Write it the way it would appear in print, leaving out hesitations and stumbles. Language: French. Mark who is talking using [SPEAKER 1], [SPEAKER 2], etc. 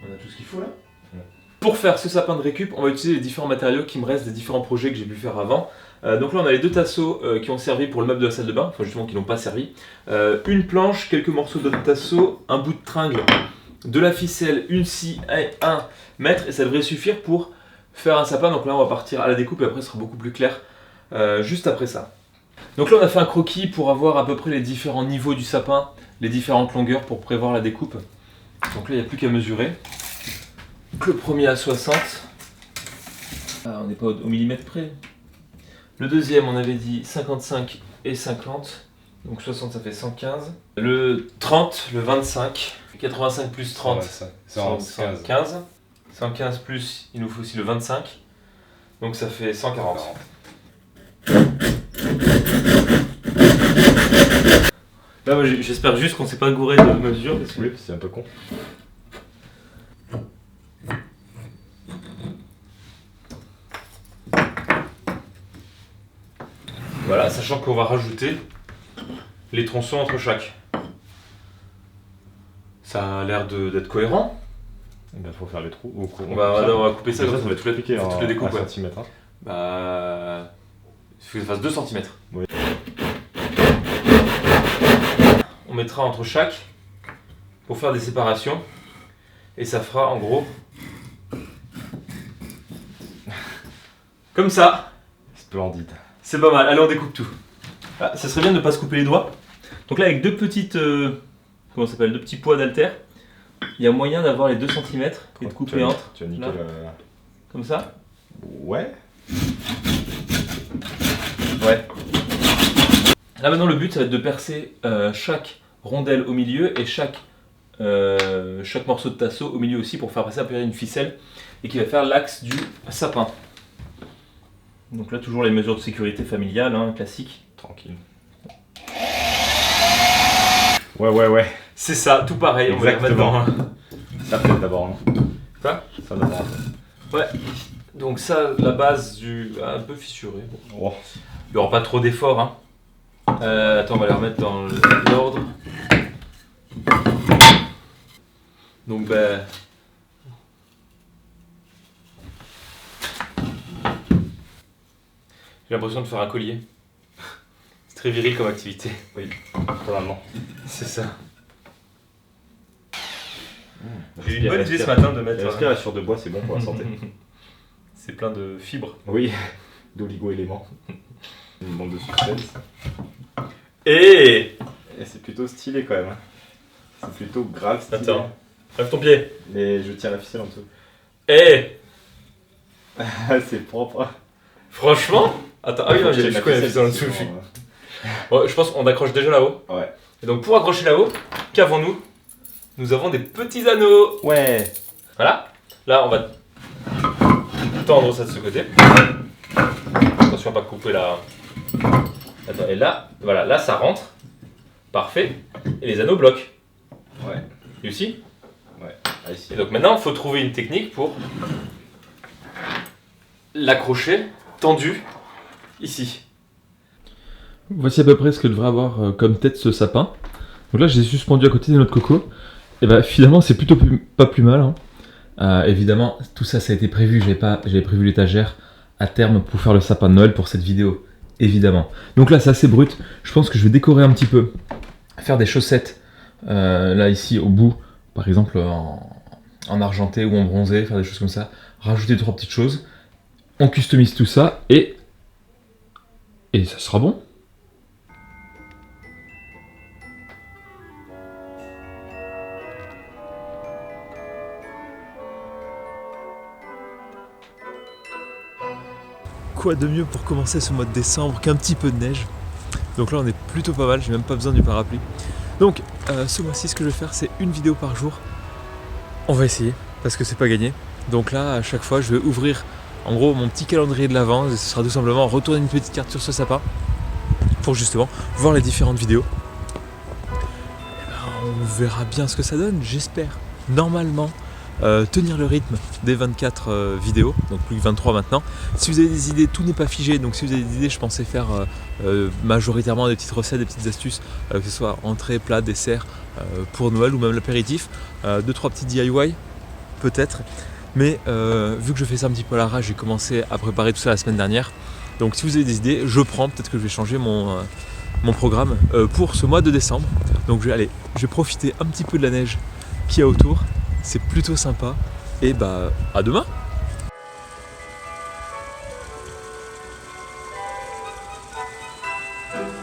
[SPEAKER 1] On a tout ce qu'il faut là. Pour faire ce sapin de récup, on va utiliser les différents matériaux qui me restent des différents projets que j'ai pu faire avant. Donc là on a les deux tasseaux qui ont servi pour le meuble de la salle de bain, enfin justement qui n'ont pas servi. Une planche, quelques morceaux de tasseau, un bout de tringle, de la ficelle, une scie et 1 mètre, et ça devrait suffire pour faire un sapin. Donc là on va partir à la découpe et après ce sera beaucoup plus clair juste après ça. Donc là on a fait un croquis pour avoir à peu près les différents niveaux du sapin, les différentes longueurs pour prévoir la découpe. Donc là il n'y a plus qu'à mesurer. Le premier à 60, on n'est pas au millimètre près. Le deuxième, on avait dit 55 et 50, donc 60 ça fait 115. Le 30, le 25, 85 plus 30, 115. 115 plus, il nous faut aussi le 25, donc ça fait 140. Là, moi, j'espère juste qu'on ne s'est pas gouré de mesure.
[SPEAKER 2] Oui, c'est un peu con.
[SPEAKER 1] Voilà, sachant qu'on va rajouter les tronçons entre chaque. Ça a l'air d'être cohérent.
[SPEAKER 2] Il faut faire les trous.
[SPEAKER 1] On va couper ça,
[SPEAKER 2] ça va tout appliquer
[SPEAKER 1] toutes les découpes.
[SPEAKER 2] 1 cm. Hein.
[SPEAKER 1] Bah, il faut que ça fasse 2 cm.
[SPEAKER 2] Oui.
[SPEAKER 1] On mettra entre chaque pour faire des séparations. Et ça fera en gros comme ça.
[SPEAKER 2] Splendide.
[SPEAKER 1] C'est pas mal, allez on découpe tout. Ah, ça serait bien de ne pas se couper les doigts. Donc là avec deux petites, comment ça s'appelle, deux petits poids d'haltère, il y a moyen d'avoir les 2 cm et de couper entre.
[SPEAKER 2] Tu as niqué
[SPEAKER 1] Comme ça.
[SPEAKER 2] Ouais.
[SPEAKER 1] Ouais. Là maintenant le but ça va être de percer chaque rondelle au milieu et chaque morceau de tasseau au milieu aussi pour faire passer après une ficelle et qui va faire l'axe du sapin. Donc là toujours les mesures de sécurité familiales, hein, classiques.
[SPEAKER 2] Tranquille. Ouais.
[SPEAKER 1] C'est ça, tout pareil, on va les remettre dedans.
[SPEAKER 2] Ça peut-être d'abord. Hein.
[SPEAKER 1] Quoi ?
[SPEAKER 2] Ça d'abord.
[SPEAKER 1] Ouais. Donc ça, la base du... un peu fissurée. Bon.
[SPEAKER 2] Oh.
[SPEAKER 1] Il n'y aura pas trop d'efforts. Hein. Attends, on va les remettre dans l'ordre. Donc ben... J'ai l'impression de faire un collier. C'est très viril comme activité.
[SPEAKER 2] Oui, totalement.
[SPEAKER 1] C'est ça. J'ai eu une bonne idée ce matin de mettre...
[SPEAKER 2] L'aspiration de bois, c'est bon pour la santé.
[SPEAKER 1] C'est plein de fibres.
[SPEAKER 2] Oui, d'oligo-éléments. Une bande de suspense.
[SPEAKER 1] Et
[SPEAKER 2] c'est plutôt stylé quand même. C'est plutôt grave stylé.
[SPEAKER 1] Attends, lève ton pied.
[SPEAKER 2] Mais je tiens la ficelle en dessous. C'est propre.
[SPEAKER 1] Franchement. Attends, ah oui, non, j'ai la ficelle en dessous. Ouais, je pense qu'on accroche déjà là-haut.
[SPEAKER 2] Ouais.
[SPEAKER 1] Et donc pour accrocher là-haut, qu'avons-nous ? Nous avons des petits anneaux.
[SPEAKER 2] Ouais.
[SPEAKER 1] Voilà. Là, on va tendre ça de ce côté. Attention à pas couper la... Attends, et là, voilà, là ça rentre. Parfait. Et les anneaux bloquent.
[SPEAKER 2] Ouais.
[SPEAKER 1] Ici.
[SPEAKER 2] Ouais.
[SPEAKER 1] Et donc maintenant, il faut trouver une technique pour l'accrocher tendu ici. Voici à peu près ce que devrait avoir comme tête ce sapin. Donc là, je l'ai suspendu à côté de notre coco. Et bah finalement, c'est plutôt pas plus mal. Hein. Évidemment, tout ça, ça a été prévu. J'avais prévu l'étagère à terme pour faire le sapin de Noël pour cette vidéo. Évidemment. Donc là, c'est assez brut. Je pense que je vais décorer un petit peu. Faire des chaussettes, là ici au bout, par exemple en argenté ou en bronzé, faire des choses comme ça. Rajouter 2-3 petites choses. On customise tout ça et ça sera bon. Quoi de mieux pour commencer ce mois de décembre qu'un petit peu de neige. Donc là on est plutôt pas mal, j'ai même pas besoin du parapluie. Donc ce mois-ci ce que je vais faire c'est une vidéo par jour. On va essayer parce que c'est pas gagné. Donc là à chaque fois je vais ouvrir en gros mon petit calendrier de l'Avent et ce sera tout simplement retourner une petite carte sur ce sapin pour justement voir les différentes vidéos. Et ben, on verra bien ce que ça donne, j'espère. Normalement tenir le rythme des 24 vidéos, donc plus que 23 maintenant. Si vous avez des idées, tout n'est pas figé, donc si vous avez des idées, je pensais faire majoritairement des petites recettes, des petites astuces, que ce soit entrée, plat, dessert, pour Noël ou même l'apéritif, 2-3 petits DIY. peut-être. Mais vu que je fais ça un petit peu à l'arrache, j'ai commencé à préparer tout ça la semaine dernière. Donc si vous avez des idées, je prends, peut-être que je vais changer mon programme pour ce mois de décembre. Donc je vais profiter un petit peu de la neige qu'il y a autour, c'est plutôt sympa. Et à demain!